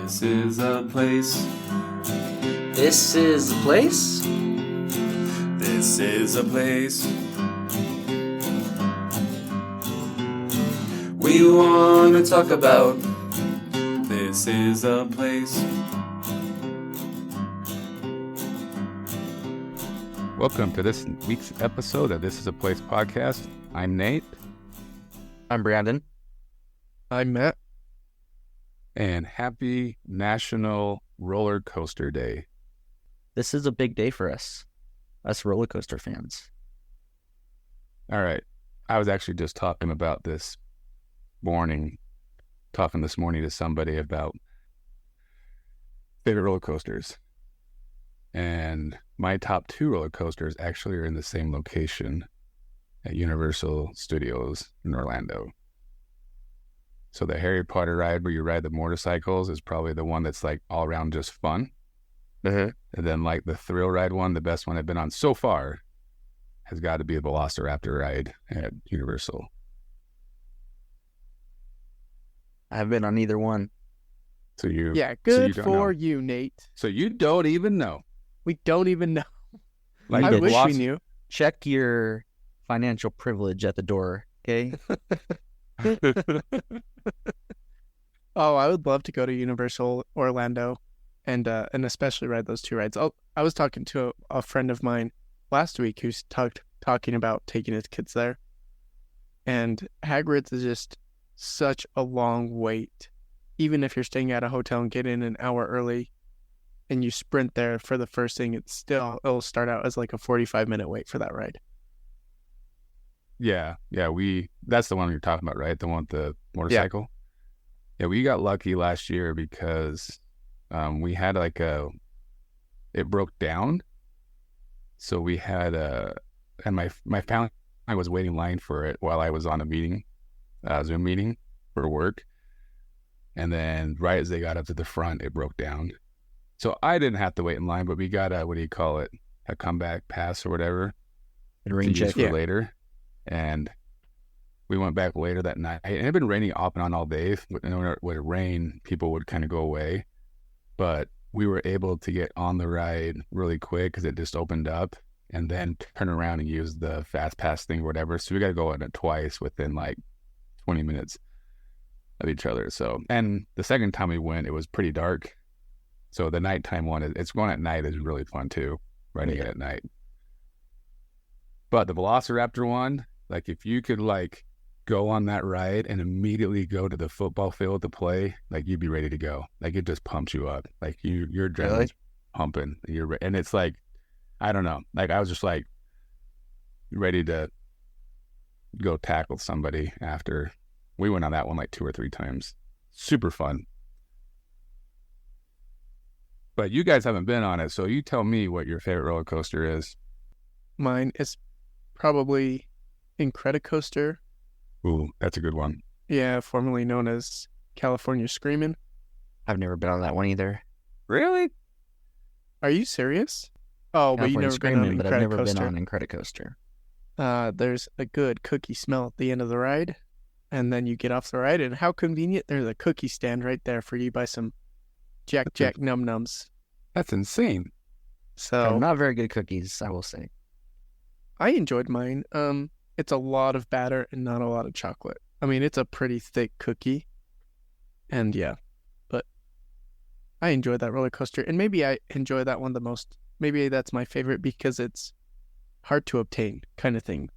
This is a place. This is the place? This is a place. We want to talk about. This is a place. Welcome to this week's episode of This is a Place podcast. I'm Nate. I'm Brandon. I'm Matt. And happy National Roller Coaster Day. This is a big day for us roller coaster fans. All right. I was actually just talking this morning to somebody about favorite roller coasters. And my top two roller coasters actually are in the same location at Universal Studios in Orlando. So the Harry Potter ride where you ride the motorcycles is probably the one that's like all around just fun. Mm-hmm. And then like the thrill ride one, the best one I've been on so far has got to be the Velociraptor ride at Universal. I haven't been on either one. So you, Yeah, so you good don't for know. you, Nate. So you don't even know. We don't even know. Like I the wish we Veloci- knew. Check your financial privilege at the door, okay? Oh, I would love to go to Universal Orlando and especially ride those two rides. I was talking to a friend of mine last week who's talking about taking his kids there. And Hagrid's is just such a long wait. Even if you're staying at a hotel and get in an hour early and you sprint there for the first thing, it'll start out as like a 45-minute wait for that ride. Yeah, that's the one you're talking about, right? The one with the motorcycle? Yeah, we got lucky last year because we had it broke down. So we had and my family, I was waiting in line for it while I was on a meeting, Zoom meeting for work. And then right as they got up to the front, it broke down. So I didn't have to wait in line, but we got a comeback pass or whatever And to rain use check. for later. And we went back later that night. It had been raining off and on all day. When it would rain, people would kind of go away. But we were able to get on the ride really quick because it just opened up and then turn around and use the fast pass thing or whatever. So we got to go on it twice within like 20 minutes of each other. So, and the second time we went, it was pretty dark. So the nighttime one, it's going at night is really fun too, riding it at night. But the Velociraptor one, like if you could like go on that ride and immediately go to the football field to play, like you'd be ready to go. Like it just pumps you up. Like your adrenaline's pumping. And it's like, I don't know. Like I was just like ready to go tackle somebody after. We went on that one like 2 or 3 times. Super fun. But you guys haven't been on it, so you tell me what your favorite roller coaster is. Mine is probably Incredicoaster. Ooh, that's a good one. Yeah, formerly known as California Screamin'. I've never been on that one either. Really? Are you serious? Oh, but you've California never been on Screaming, but I've never been Incredicoaster. on Incredicoaster. There's a good cookie smell at the end of the ride, and then you get off the ride, and how convenient, there's a cookie stand right there for you to buy some Jack Num Nums. That's insane. So Not very good cookies, I will say. I enjoyed mine. It's a lot of batter and not a lot of chocolate. I mean, it's a pretty thick cookie. And yeah, but I enjoyed that roller coaster. And maybe I enjoy that one the most. Maybe that's my favorite because it's hard to obtain kind of thing.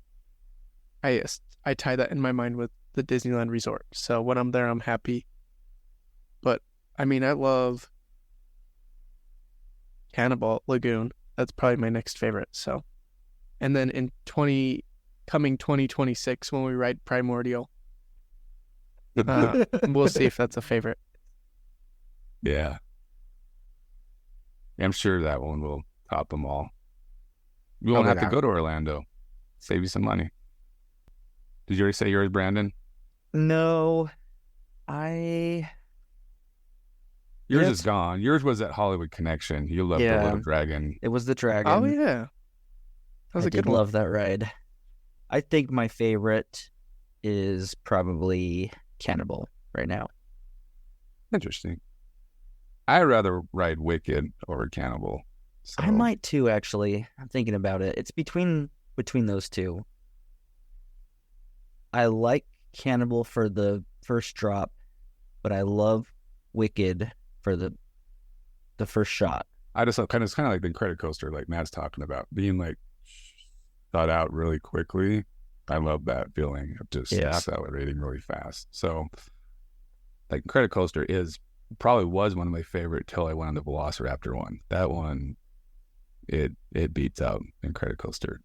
I tie that in my mind with the Disneyland Resort. So when I'm there, I'm happy. But I mean, I love Cannonball Lagoon. That's probably my next favorite. So, and then in 2026, when we ride Primordial, we'll see if that's a favorite. Yeah. I'm sure that one will top them all. You won't Oh, have to yeah. go to Orlando. Save you some money. Did you already say yours, Brandon? No, Yours Yeah, is gone. Yours was at Hollywood Connection. You loved the Yeah. Little Dragon. it was the Dragon. Oh yeah, that was I a good did one. love that ride. I think my favorite is probably Cannonball right now. Interesting. I'd rather ride Wicked over Cannibal. So I might too, actually. I'm thinking about it. It's between those two. I like Cannibal for the first drop, but I love Wicked for the first shot. I just kind of like the credit coaster, like Matt's talking about, being like thought out really quickly. I love that feeling of just accelerating really fast. So, like credit coaster probably was one of my favorite till I went on the Velociraptor one. That one, it beats out Incredicoaster.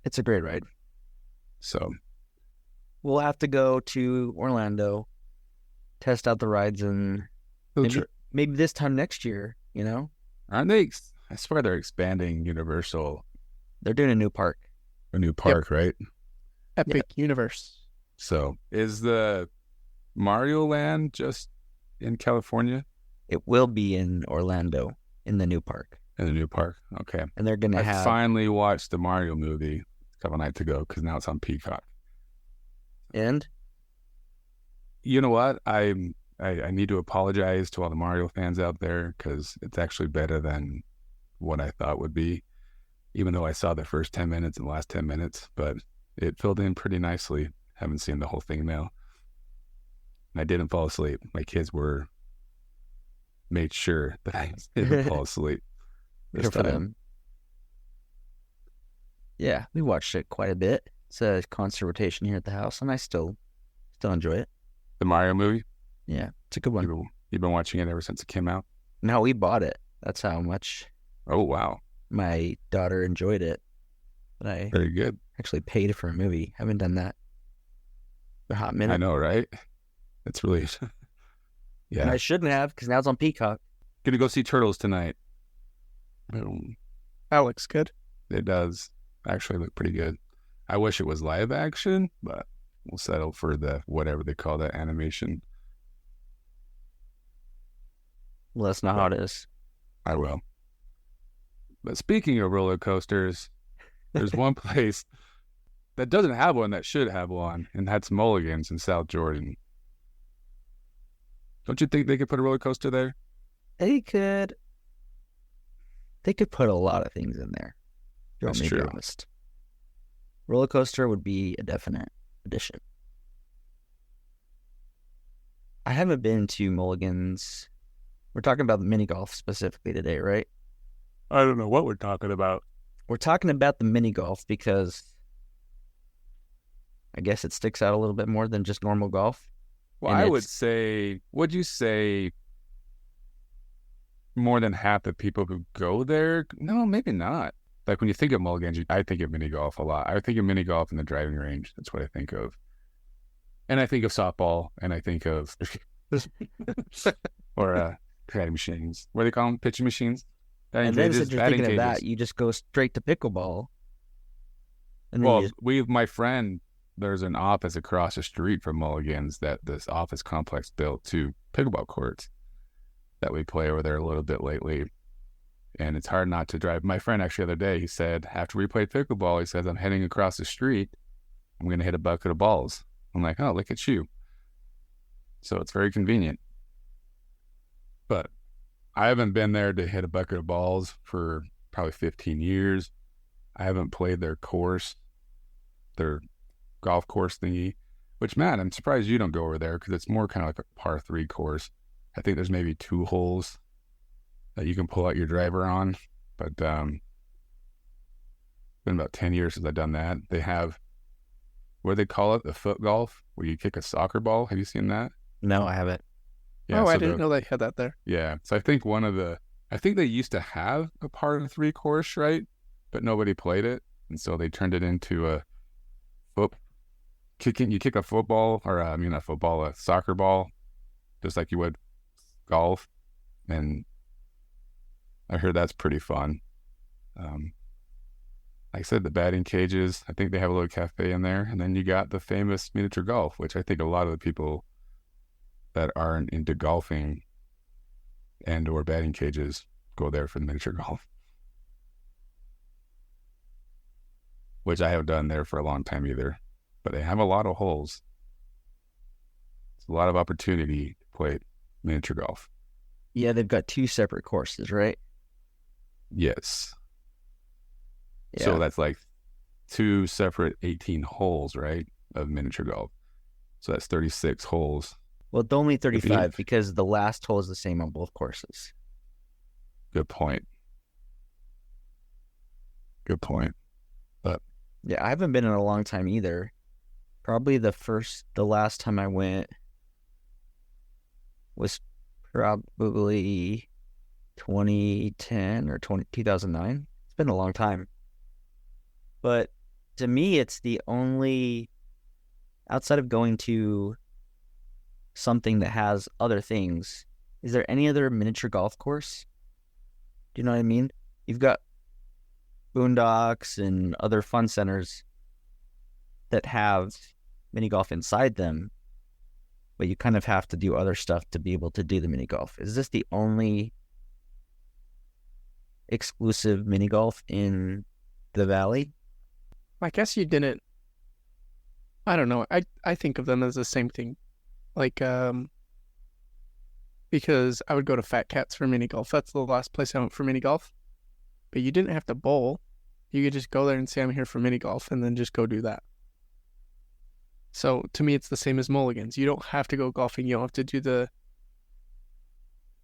It's a great ride. So we'll have to go to Orlando, test out the rides, and maybe this time next year, you know? Aren't they? I swear they're expanding Universal. They're doing a new park. A new park, right? Epic Universe. So is the Mario Land just in California? It will be in Orlando in the new park. In the new park? Okay. And they're going to have... I finally watched the Mario movie a couple nights ago because now it's on Peacock. And? You know what? I need to apologize to all the Mario fans out there because it's actually better than what I thought would be, even though I saw the first 10 minutes and the last 10 minutes, but it filled in pretty nicely. Haven't seen the whole thing now. And I didn't fall asleep. My kids made sure that I didn't fall asleep this Good for time. them. Yeah, we watched it quite a bit. It's a constant rotation here at the house, and I still enjoy it. The Mario movie? Yeah, it's a good one. You've been watching it ever since it came out? No, we bought it. That's how much Oh, wow. my daughter enjoyed it. But I Very good. actually paid for a movie. Haven't done that for a hot minute. I know, right? It's really... yeah. And I shouldn't have, because now it's on Peacock. Gonna go see Turtles tonight. Boom. That looks good. It does actually look pretty good. I wish it was live action, but we'll settle for the whatever they call that animation. Well, that's not how it is. I will. But speaking of roller coasters, there's one place that doesn't have one that should have one, and that's Mulligan's in South Jordan. Don't you think they could put a roller coaster there? They could put a lot of things in there. You want That's me to be true. honest. Roller coaster would be a definite addition. I haven't been to Mulligan's. We're talking about the mini golf specifically today, right? I don't know what we're talking about. We're talking about the mini golf because I guess it sticks out a little bit more than just normal golf. Well, And I would it's- say, would you say more than half the people who go there? No, maybe not. Like when you think of Mulligan's, I think of mini golf a lot. I think of mini golf in the driving range. That's what I think of. And I think of softball, and I think of or batting machines. What do they call them? Pitching machines. Batting And then cages, since you're batting thinking of that, cages. you just go straight to pickleball. And then Well, my friend, there's an office across the street from Mulligan's that this office complex built to pickleball courts that we play over there a little bit lately. And it's hard not to drive. My friend actually the other day, he said, after we played pickleball, he says, I'm heading across the street. I'm going to hit a bucket of balls. I'm like, oh, look at you. So it's very convenient. But I haven't been there to hit a bucket of balls for probably 15 years. I haven't played their course, their golf course thingy, which, Matt, I'm surprised you don't go over there because it's more kind of like a par 3 course. I think there's maybe 2 holes that you can pull out your driver on. But it's been about 10 years since I've done that. They have, what do they call it? The foot golf, where you kick a soccer ball. Have you seen that? no, I haven't. I so didn't know they had that there. Yeah. So I think I think they used to have a par 3 course, right? But nobody played it. And so they turned it into a you kick a football, or a soccer ball, just like you would golf. And I heard that's pretty fun. Like I said, the batting cages, I think they have a little cafe in there. And then you got the famous miniature golf, which I think a lot of the people that aren't into golfing and or batting cages go there for the miniature golf, which I haven't done there for a long time either. But they have a lot of holes. It's a lot of opportunity to play miniature golf. Yeah, they've got 2 separate courses, right? Yes. Yeah. So that's like 2 separate 18 holes, right, of miniature golf. So that's 36 holes. Well, it's only you- 35 because the last hole is the same on both courses. Good point. Good point. Yeah, I haven't been in a long time either. Probably the last time I went was probably 2010 or 2009. It's been a long time. But to me, it's the only, outside of going to something that has other things, is there any other miniature golf course? Do you know what I mean? You've got Boondocks and other fun centers that have mini golf inside them, but you kind of have to do other stuff to be able to do the mini golf. Is this the only exclusive mini golf in the valley? I guess you didn't. I don't know. I think of them as the same thing. Like, because I would go to Fat Cats for mini golf. That's the last place I went for mini golf. But you didn't have to bowl. You could just go there and say, I'm here for mini golf, and then just go do that. So to me, it's the same as Mulligan's. You don't have to go golfing. You don't have to do the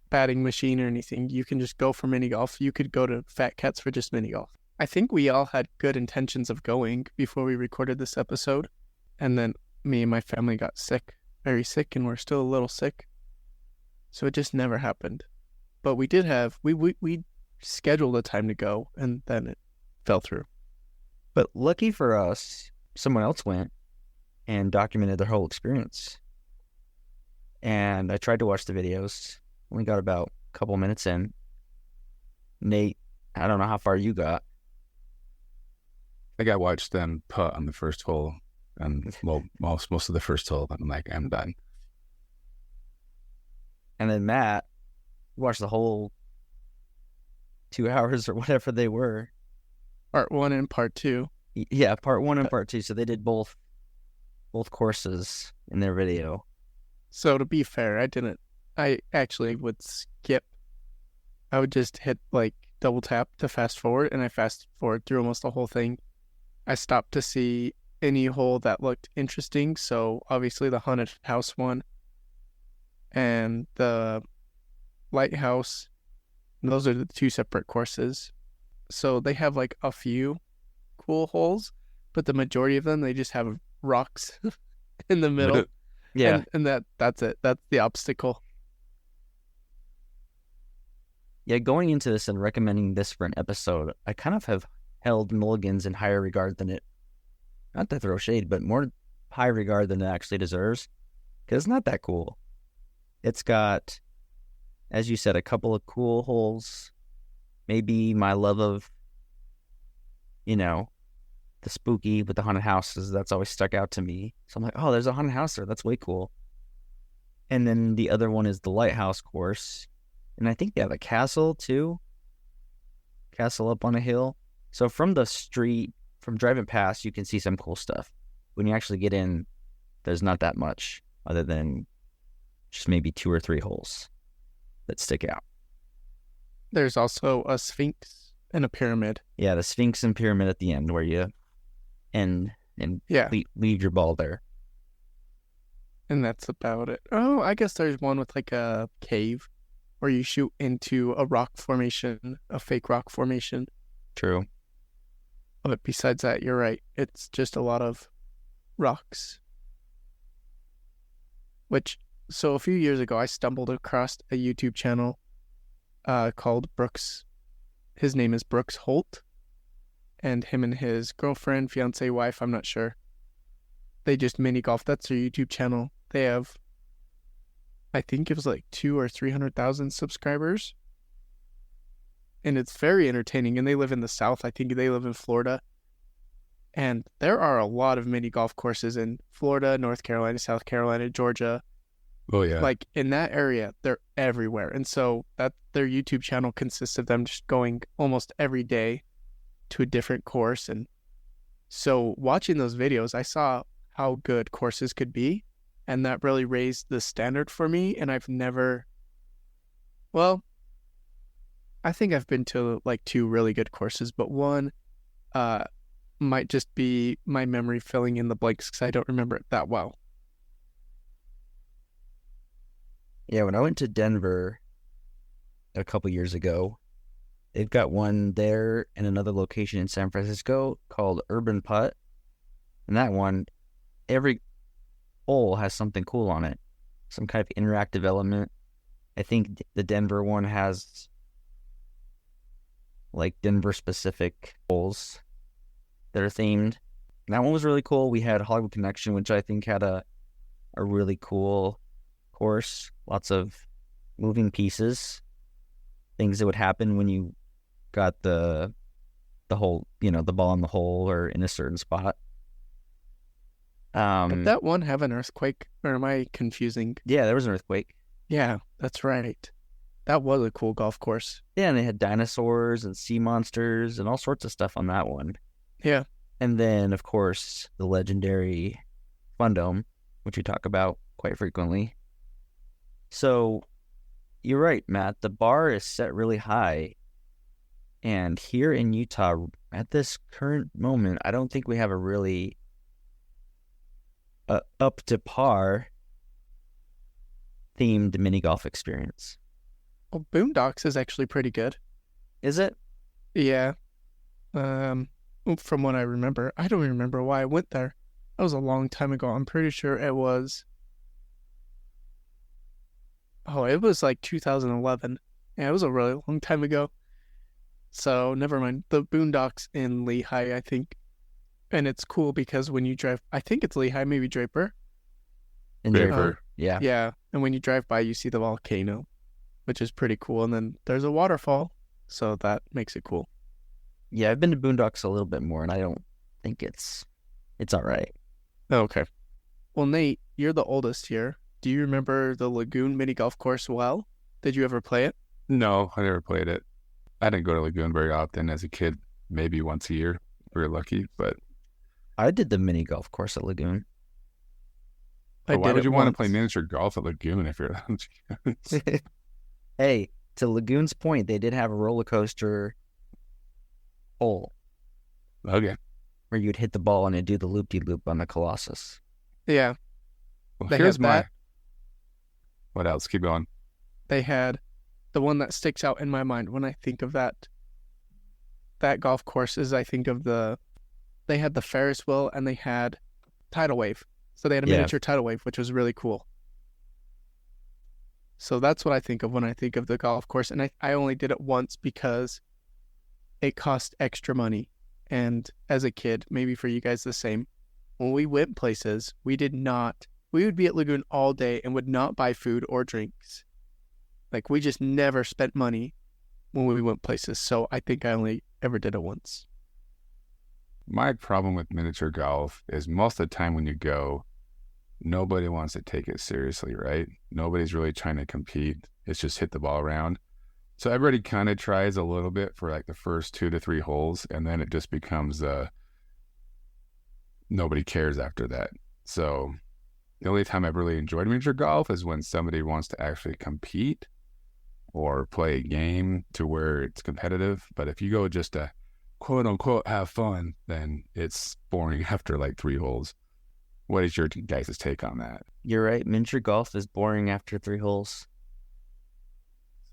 batting machine or anything. You can just go for mini golf. You could go to Fat Cats for just mini golf. I think we all had good intentions of going before we recorded this episode. And then me and my family got sick, very sick, and we're still a little sick. So it just never happened. But we did have, we scheduled a time to go, and then it fell through. But lucky for us, someone else went and documented their whole experience. And I tried to watch the videos. Only got about a couple minutes in. Nate, I don't know how far you got. I think I watched them putt on the first hole, and well, most of the first hole. I'm like, I'm done. And then Matt watched the whole 2 hours or whatever they were. Part 1 and part 2. Yeah, part 1 and part 2. So they did both courses in their video. So to be fair, I actually would skip. I would just hit like double tap to fast forward, and I fast forward through almost the whole thing. I stopped to see any hole that looked interesting. So obviously the haunted house one and the lighthouse, those are the 2 separate courses. So they have like a few cool holes, but the majority of them, they just have rocks in the middle. Yeah. And that's it. That's the obstacle. Yeah, going into this and recommending this for an episode, I kind of have held Mulligan's in higher regard than it, not to throw shade, but more high regard than it actually deserves, because it's not that cool. It's got, as you said, a couple of cool holes, maybe my love of, the spooky with the haunted houses, that's always stuck out to me. So I'm like, oh, there's a haunted house there. That's way cool. And then the other one is the lighthouse course. And I think they have a castle too. Castle up on a hill. So from the street, from driving past, you can see some cool stuff. When you actually get in, there's not that much other than just maybe 2 or 3 holes that stick out. There's also a sphinx and a pyramid. Yeah, the Sphinx and Pyramid at the end where you end and Yeah. leave your ball there. And that's about it. Oh, I guess there's one with like a cave where you shoot into a rock formation, a fake rock formation. True. But besides that, you're right. It's just a lot of rocks. So a few years ago, I stumbled across a YouTube channel called Brooks. His name is Brooks Holt. And him and his girlfriend, fiance, wife, I'm not sure. They just mini golf. That's their YouTube channel. They have, I think it was like 200,000 or 300,000 subscribers. And it's very entertaining. And they live in the South. I think they live in Florida. And there are a lot of mini golf courses in Florida, North Carolina, South Carolina, Georgia. Oh yeah. Like in that area, they're everywhere. And so that their YouTube channel consists of them just going almost every day to a different course. And so watching those videos, I saw how good courses could be. And that really raised the standard for me. And I've never Well, I think I've been to like two really good courses, but one uh might just be my memory filling in the blanks because I don't remember it that well. Yeah, when I went to Denver a couple years ago, they've got one there and another location in San Francisco called Urban Putt. And that one, every hole has something cool on it, some kind of interactive element. I think the Denver one has like Denver specific holes that are themed. And that one was really cool. We had Hollywood Connection, which I think had a really cool course. Lots of moving pieces, things that would happen when you got the hole, the ball in the hole or in a certain spot. Did that one have an earthquake, or am I confusing? Yeah, there was an earthquake. Yeah, that's right. That was a cool golf course. Yeah, and they had dinosaurs and sea monsters and all sorts of stuff on that one. Yeah. And then, of course, the legendary Fun Dome, which we talk about quite frequently. So, you're right, Matt. The bar is set really high. And here in Utah, at this current moment, I don't think we have a really up to par themed mini golf experience. Well, Boondocks is actually pretty good. Is it? Yeah. From what I remember. I don't remember why I went there. That was a long time ago. I'm pretty sure it was... Oh, it was like 2011. Yeah, it was a really long time ago. So, never mind. The Boondocks in Lehigh, I think. And it's cool because when you drive... I think it's Lehigh, maybe Draper. In Draper. Yeah. Yeah, and when you drive by, you see the volcano, which is pretty cool. And then there's a waterfall, so that makes it cool. Yeah, I've been to Boondocks a little bit more, and I don't think it's all right. Okay. Well, Nate, you're the oldest here. Do you remember the Lagoon mini golf course well? Did you ever play it? No, I never played it. I didn't go to Lagoon very often as a kid, maybe once a year. If we were lucky, but I did the mini golf course at Lagoon. why would you want to play once. miniature golf at Lagoon if you're Hey, to Lagoon's point, they did have a roller coaster hole okay? where you'd hit the ball and it'd do the loop-de-loop on the Colossus. Yeah, Well, They here's had my. that. What else? Keep going. they had the one that sticks out in my mind when I think of that golf course is I think of they had the Ferris wheel and they had tidal wave. So they had a Yeah. miniature tidal wave, which was really cool. So that's what I think of when I think of the golf course. And I only did it once because it cost extra money. And as a kid, maybe for you guys the same, when we went places, we would be at Lagoon all day and would not buy food or drinks. Like we just never spent money when we went places. So I think I only ever did it once. My problem with miniature golf is most of the time when you go, nobody wants to take it seriously, right? Nobody's really trying to compete. It's just hit the ball around. So everybody kind of tries a little bit for like the first 2 to 3 holes, and then it just becomes nobody cares after that. So the only time I've really enjoyed miniature golf is when somebody wants to actually compete or play a game to where it's competitive. But if you go just to quote unquote have fun, then it's boring after like 3 holes. What is your guys' take on that? You're right. Miniature golf is boring after 3 holes.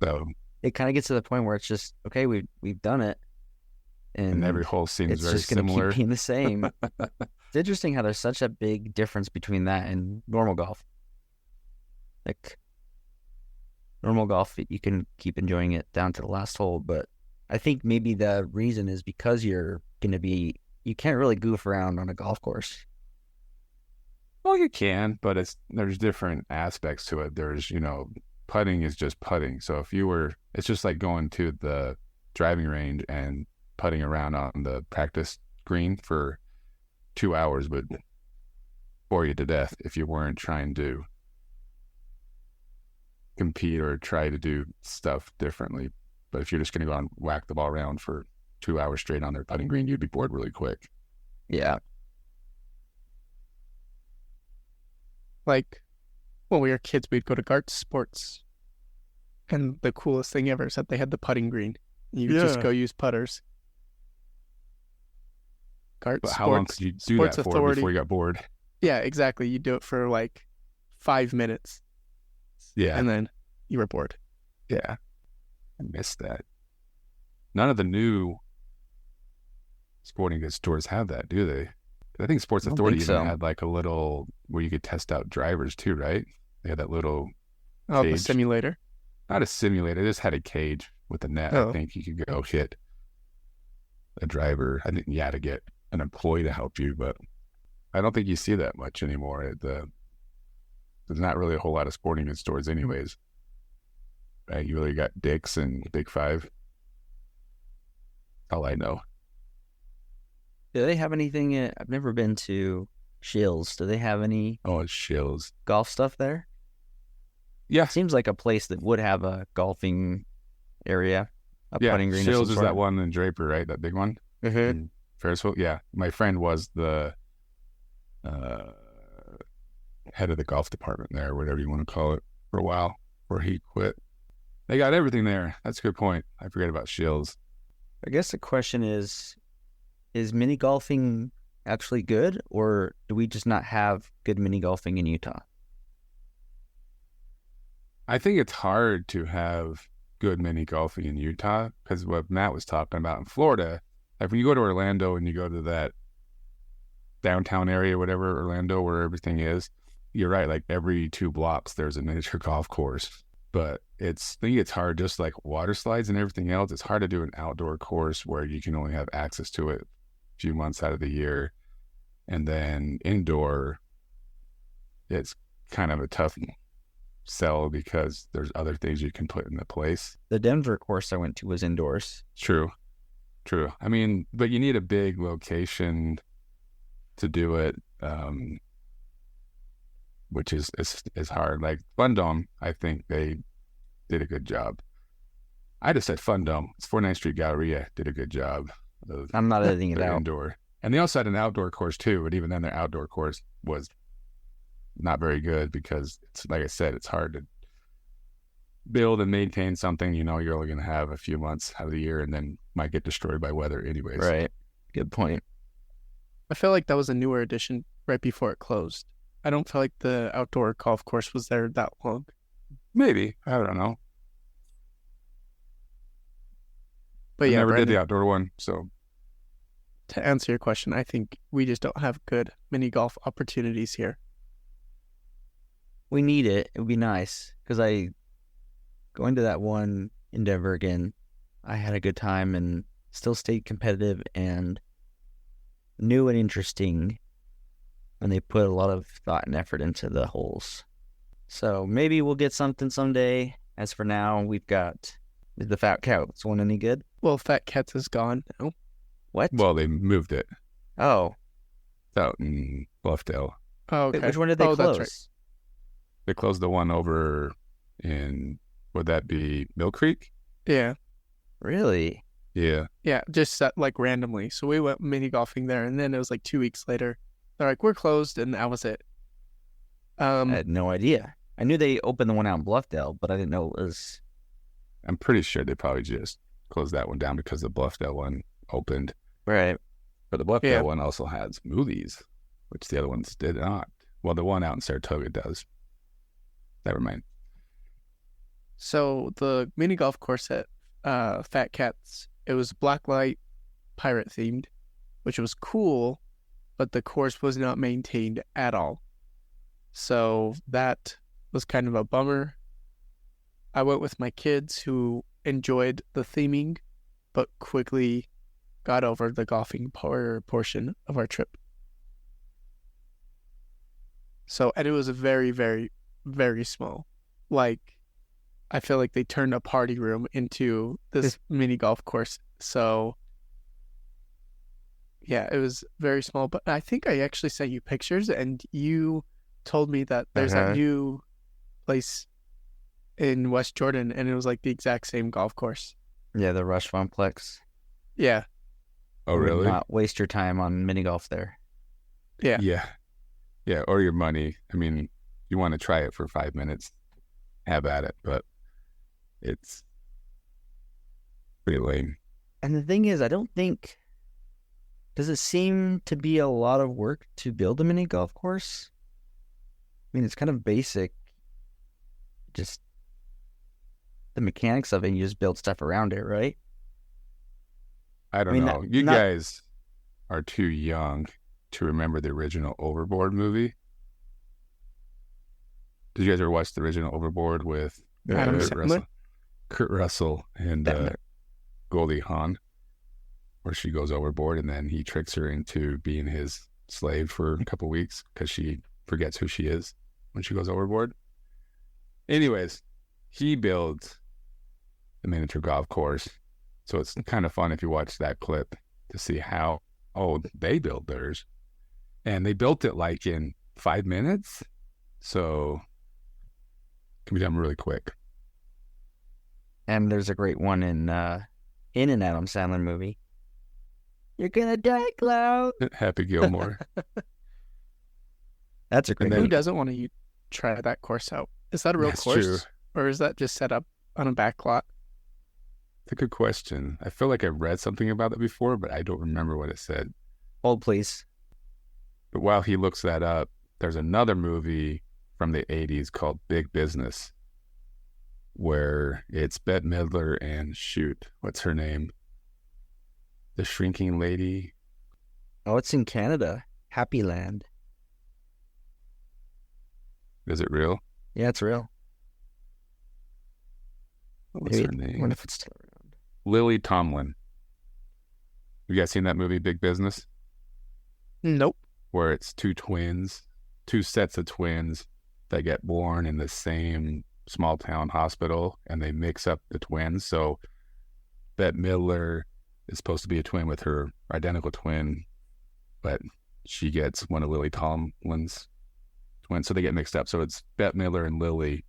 So, It kind of gets to the point where it's just, okay, we've done it. and every hole seems it's very just going to similar. keep being the same. It's interesting how there's such a big difference between that and normal golf. Like, normal golf, you can keep enjoying it down to the last hole, but I think maybe the reason is because you can't really goof around on a golf course. Well, you can, but there's different aspects to it. There's, putting is just putting. So it's just like going to the driving range and putting around on the practice green for 2 hours would bore you to death if you weren't trying to compete or try to do stuff differently. But if you're just going to go and whack the ball around for 2 hours straight on their putting green, you'd be bored really quick. Yeah. Like when we were kids, we'd go to Gart's Sports. And the coolest thing ever is that they had the putting green. You could just Yeah. go use putters. Cart But how long could you do Sports that for Authority. before you got bored? Yeah, exactly. You do it for like 5 minutes, Yeah. and then you were bored. Yeah. I missed that. None of the new sporting goods stores have that, do they? I think Sports I don't Authority think even so. had like a little where you could test out drivers too, right? They had that little, Oh, the Cage. simulator. not a simulator, they just had a cage with a net. Oh. I think you could go hit a driver. I didn't, to get an employee to help you, but I don't think you see that much anymore. There's not really a whole lot of sporting goods stores anyways. Right? You really got Dick's and Big Five. All I know. Do they have anything? I've never been to Shills. Do they have any Oh, it's Shills. golf stuff there? Yeah. Seems like a place that would have a golfing area, a Yeah, putting green. of Shills some is sort. that one in Draper, right? That big one? Mhm. Ferrisville? Yeah. My friend was the head of the golf department there, whatever you want to call it, for a while before he quit. They got everything there. That's a good point. I forget about Shills. I guess the question is mini golfing actually good, or do we just not have good mini golfing in Utah? I think it's hard to have good mini golfing in Utah because what Matt was talking about in Florida, like when you go to Orlando and you go to that downtown area, whatever, Orlando, where everything is, you're right. Like every 2 blocks, there's a miniature golf course. But I think it's hard, just like water slides and everything else. It's hard to do an outdoor course where you can only have access to it a few months out of the year. And then indoor, it's kind of a tough sell because there's other things you can put in the place. The Denver course I went to was indoors. True. I mean, but you need a big location to do it, which is hard. Like Fun Dome, I think they did a good job. I just said Fun Dome. It's 49th Street Galleria did a good job of I'm not editing it their out. indoor. And they also had an outdoor course too, but even then their outdoor course was not very good because it's, like I said, it's hard to build and maintain something, you're only going to have a few months out of the year and then might get destroyed by weather anyways. Right. Good point. I feel like that was a newer addition right before it closed. I don't feel like the outdoor golf course was there that long. Maybe. I don't know. But I yeah, never did Brandon, the outdoor one, so to answer your question, I think we just don't have good mini golf opportunities here. We need it. It would be nice because going to that one in Denver again, I had a good time and still stayed competitive and new and interesting. And they put a lot of thought and effort into the holes. So maybe we'll get something someday. As for now, we've got the Fat Cats one any good? Well, Fat Cats is gone now. What? well, they moved it. Oh, It's out in Bluffdale. Oh, wait, okay. which one did they Oh, close? that's right. They closed the one over in, would that be Mill Creek? Yeah. Really? Yeah. Yeah, just set like randomly. So we went mini golfing there, and then it was like 2 weeks later. They're like, we're closed, and that was it. I had no idea. I knew they opened the one out in Bluffdale, but I didn't know it was. I'm pretty sure they probably just closed that one down because the Bluffdale one opened. Right. But the Bluffdale Yeah. one also has movies, which the other ones did not. Well, the one out in Saratoga does. Never mind. So the mini golf course at Fat Cats, it was blacklight pirate themed, which was cool, but the course was not maintained at all. So that was kind of a bummer. I went with my kids who enjoyed the theming, but quickly got over the golfing portion of our trip. So, and it was a very, very, very small. Like, I feel like they turned a party room into this mini golf course. So, yeah, it was very small. But I think I actually sent you pictures, and you told me that there's Uh-huh. that new place in West Jordan, and it was like the exact same golf course. Yeah, the Rush Funplex. Yeah, Oh, I would really? Not waste your time on mini golf there. yeah. Yeah, or your money. I mean, you want to try it for 5 minutes, have at it. But It's pretty lame. And the thing is, I don't think, does it seem to be a lot of work to build a mini golf course? I mean, it's kind of basic, just the mechanics of it, you just build stuff around it, right? I don't mean, know. You guys are too young to remember the original Overboard movie. Did you guys ever watch the original Overboard with Adam Kurt Sandler? Russell? Kurt Russell and Sandler. Goldie Hawn, where she goes overboard and then he tricks her into being his slave for a couple weeks because she forgets who she is when she goes overboard. Anyways, he builds the miniature golf course. So it's kind of fun if you watch that clip to see how, they built theirs. And they built it like in 5 minutes. So it can be done really quick. And there's a great one in an Adam Sandler movie. You're gonna die, Cloud. Happy Gilmore. That's a great And Who movie. doesn't want to try that course out? Is that a real That's course? true. Or is that just set up on a back lot? It's a good question. I feel like I've read something about it before, but I don't remember what it said. Hold, please. But while he looks that up, there's another movie from the 80s called Big Business, where it's Bette Midler and what's her name? The shrinking lady. Oh, it's in Canada. Happy Land. Is it real? Yeah, it's real. What's her I name? wonder if it's still around. Lily Tomlin. You guys seen that movie Big Business? Nope. Where it's two sets of twins that get born in the same small town hospital and they mix up the twins. So Bette Midler is supposed to be a twin with her identical twin, but she gets one of Lily Tomlin's twins. So they get mixed up. So it's Bette Midler and Lily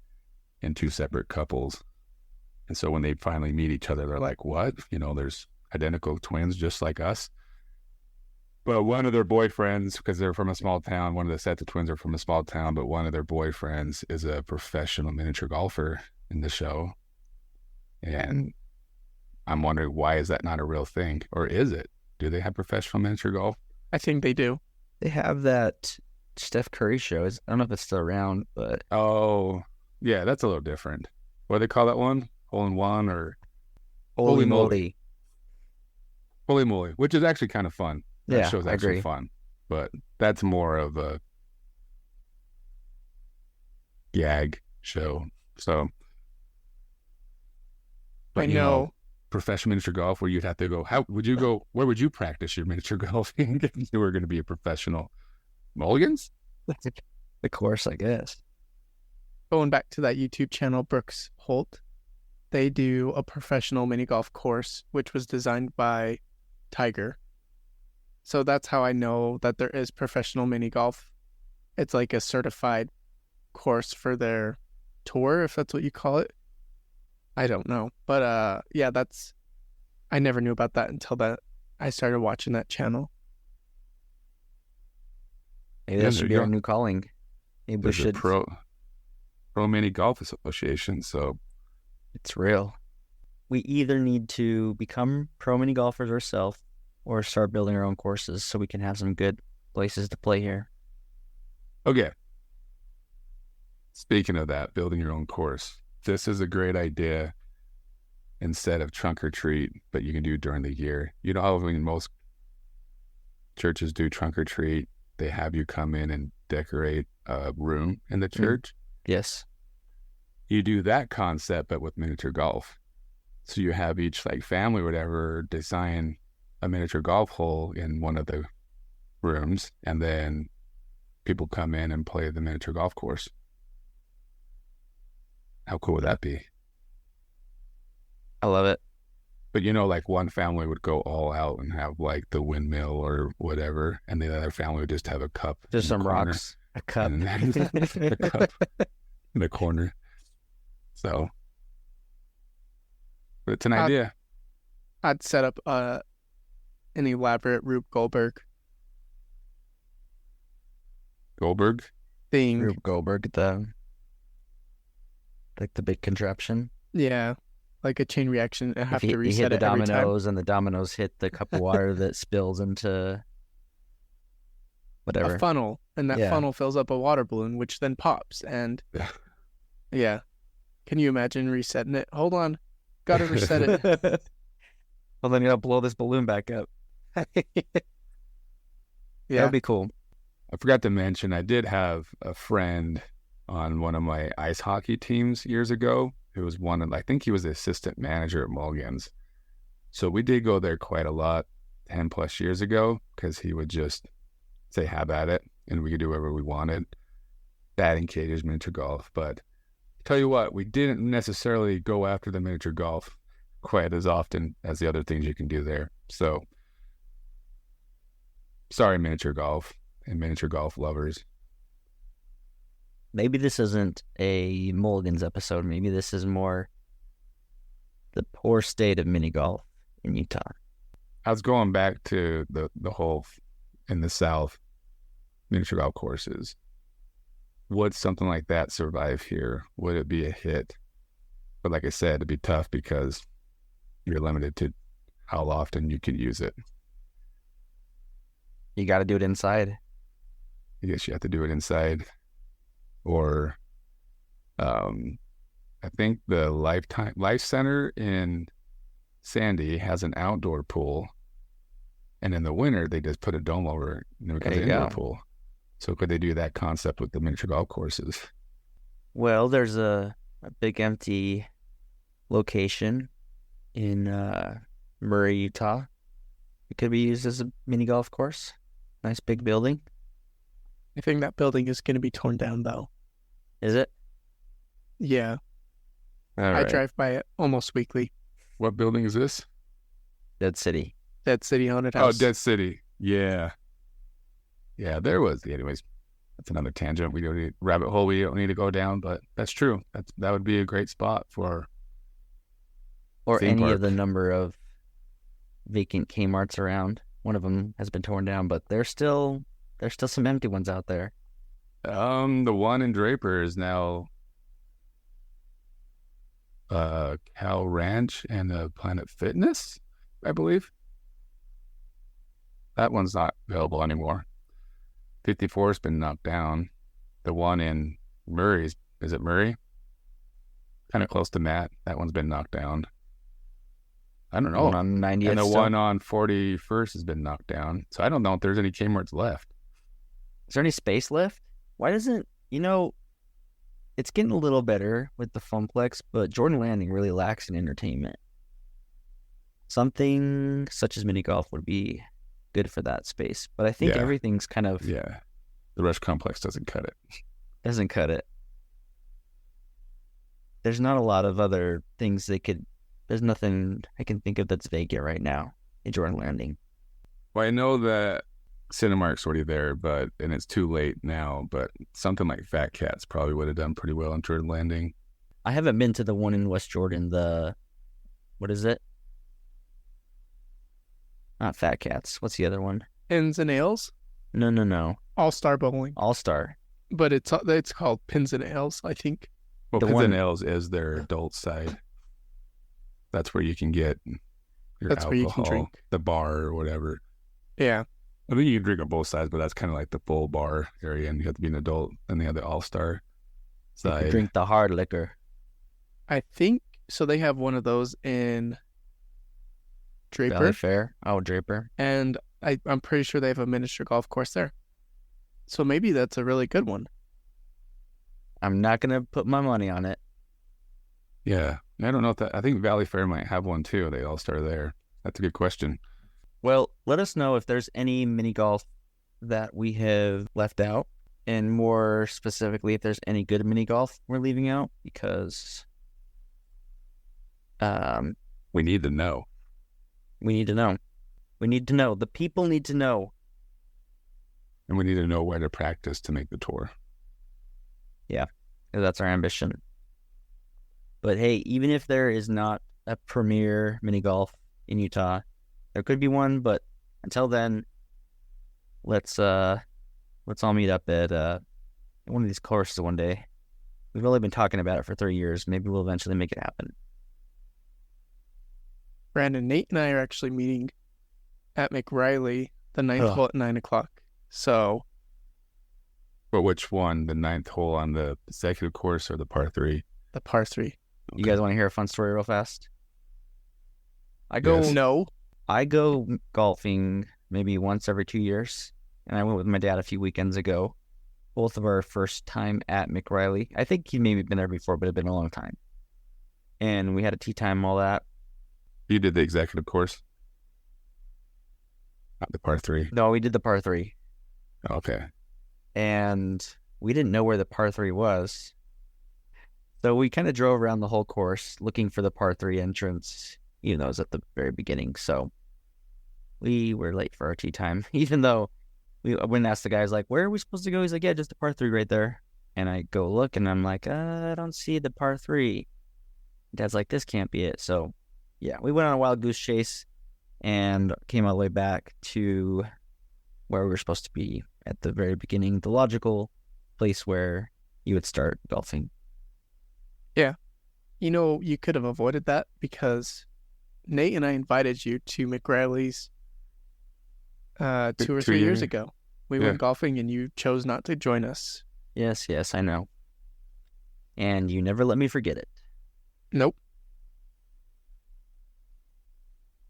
in two separate couples. And so when they finally meet each other, they're like, what? There's identical twins just like us. But one of their boyfriends, because they're from a small town, one of the sets of twins are from a small town, but one of their boyfriends is a professional miniature golfer in the show. And I'm wondering, why is that not a real thing? Or is it? Do they have professional miniature golf? I think they do. They have that Steph Curry show. I don't know if it's still around, but Oh, yeah, that's a little different. What do they call that one? Hole in one or holy Holy moly. moly. Holy Moly, which is actually kind of fun. That Yeah, show's I actually agree. fun. But that's more of a gag show. So, I know. professional miniature golf where you'd have to go, where would you practice your miniature golfing if you were going to be a professional? Mulligans? The course, I guess. Going back to that YouTube channel, Brooks Holt, they do a professional mini golf course, which was designed by Tiger. So that's how I know that there is professional mini golf. It's like a certified course for their tour, if that's what you call it. I don't know. But yeah, I never knew about that until I started watching that channel. Maybe Yeah, that there should be you our go. new calling. Maybe we There's a should. pro mini golf association. So It's real. We either need to become pro mini golfers ourselves or start building our own courses so we can have some good places to play here. okay. Speaking of that, building your own course. This is a great idea instead of trunk or treat, but you can do during the year. You know how when most churches do trunk or treat, they have you come in and decorate a room in the church. Yes. You do that concept, but with miniature golf. So you have each family, whatever, design a miniature golf hole in one of the rooms, and then people come in and play the miniature golf course. How cool would that be? I love it. But one family would go all out and have the windmill or whatever, and the other family would just have a cup. Just in the some corner, rocks, a cup. and then a cup in the corner. So, but it's an idea. I'd set up an elaborate Rube Goldberg Goldberg. thing. Rube Goldberg, the big contraption. Yeah, like a chain reaction. I have If to you hit reset the it every time. dominoes and the dominoes hit the cup of water that spills into whatever. A funnel, and that Yeah. funnel fills up a water balloon, which then pops. And Yeah. yeah, can you imagine resetting it? Hold on, gotta reset it. Well, then you gotta blow this balloon back up. That Yeah, would be cool. I forgot to mention, I did have a friend on one of my ice hockey teams years ago who was one of, I think he was the assistant manager at Mulligan's. So we did go there quite a lot 10 plus years ago because he would just say, have at it, and we could do whatever we wanted. Batting cages, miniature golf. But tell you what, we didn't necessarily go after the miniature golf quite as often as the other things you can do there. So sorry, miniature golf and miniature golf lovers. Maybe this isn't a Mulligan's episode. Maybe this is more the poor state of mini golf in Utah. I was going back to the whole in the South miniature golf courses. Would something like that survive here? Would it be a hit? But like I said, it'd be tough because you're limited to how often you can use it. You got to do it inside. I guess you have to do it inside. Or I think the Life Center in Sandy has an outdoor pool. And in the winter, they just put a dome over it and it becomes an indoor pool. So could they do that concept with the miniature golf courses? Well, there's a big empty location in Murray, Utah. It could be used as a mini golf course. Nice big building. I think that building is going to be torn down, though. Is it? Yeah, All I right. drive by it almost weekly. What building is this? Dead City. Dead City Haunted Oh, House. Dead City. Yeah. Yeah, there was. Anyways, that's another tangent. We don't need rabbit hole we don't need to go down, but that's true. That would be a great spot for Or theme any park. of the number of vacant Kmart's around. One of them has been torn down, but there's still some empty ones out there. the one in Draper is now Cal Ranch and Planet Fitness, I believe. That one's not available anymore. 54 has been knocked down. The one in Murray's, is it Murray? Kind of close to Matt. That one's been knocked down. I don't know. One on 90th. And the still. one on 41st has been knocked down. So I don't know if there's any Kmart's left. Is there any space left? Why doesn't, it's getting a little better with the Funplex, but Jordan Landing really lacks in entertainment. Something such as mini golf would be good for that space. But I think Yeah. everything's kind of Yeah. The Rush Complex doesn't cut it. doesn't cut it. There's not a lot of other things there's nothing I can think of that's vacant right now in Jordan Landing. Well, I know that Cinemark's already there, and it's too late now, but something like Fat Cats probably would have done pretty well in Jordan Landing. I haven't been to the one in West Jordan, what is it? Not Fat Cats. What's the other one? Pins and Nails, No. All-Star Bowling, All-Star. but it's called Pins and Nails, I think. Well, The Pins one- and Nails is their adult side. That's where you can get your That's alcohol, where you can drink. the bar or whatever. Yeah, I think you can drink on both sides, but that's kind of like the full bar area, and you have to be an adult. And they have the All-Star You side. can drink the hard liquor. I think so. They have one of those in Draper, Valley Fair. Oh, Draper. and I'm pretty sure they have a miniature golf course there. So maybe that's a really good one. I'm not going to put my money on it. Yeah. I don't know if I think Valley Fair might have one too. They All-Star there. That's a good question. Well, let us know if there's any mini golf that we have left out, and more specifically, if there's any good mini golf we're leaving out, because We need to know. we need to know. We need to know. The people need to know. And we need to know where to practice to make the tour. 'Cause that's our ambition. But hey, even if there is not a premier mini golf in Utah, there could be one. But until then, let's all meet up at one of these courses one day. We've only been talking about it for 3 years. Maybe we'll eventually make it happen. Brandon, Nate and I are actually meeting at McRiley the ninth Ugh. hole at 9:00. So But which one? The 9th hole on the executive course or the par 3? the par 3. You guys want to hear a fun story real fast? I go Yes. No. I go golfing maybe once every 2 years, and I went with my dad a few weekends ago. Both of our first time at McRiley. I think he maybe been there before, but it'd been a long time. And we had a tee time, all that. You did the executive course? Not the par 3. No, we did the par 3. Okay. And we didn't know where the par 3 was. So we kind of drove around the whole course looking for the par 3 entrance, even though it was at the very beginning. So we were late for our tee time, even though we went and asked the guys, like, where are we supposed to go? He's like, yeah, just the par 3 right there. And I go look, and I'm like, I don't see the par 3. Dad's like, this can't be it. So, yeah, we went on a wild goose chase and came all the way back to where we were supposed to be at the very beginning, the logical place where you would start golfing. You know, you could have avoided that because Nate and I invited you to McRiley's 2 or 2 3 years years. ago. We Yeah. went golfing and you chose not to join us. Yes, I know. And you never let me forget it. Nope.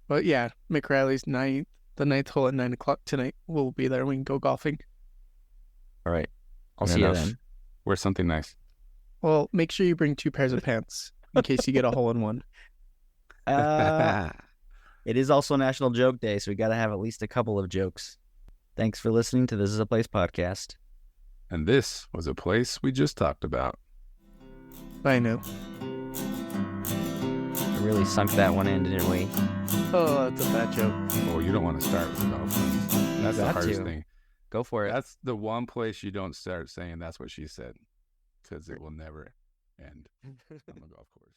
But yeah, McRiley's the 9th hole at 9:00 tonight. We'll be there. We can go golfing. All right. I'll Fair see you enough. then. Wear something nice. Well, make sure you bring 2 pairs of pants in case you get a hole in one. It is also National Joke Day, so we got to have at least a couple of jokes. Thanks for listening to This Is a Place podcast. And this was a place we just talked about. I know. We really sunk that one in, didn't we? Oh, that's a bad joke. Oh, you don't want to start with golf. That's the got hardest to. thing. Go for it. That's the one place you don't start saying that's what she said, because it will never end on the golf course.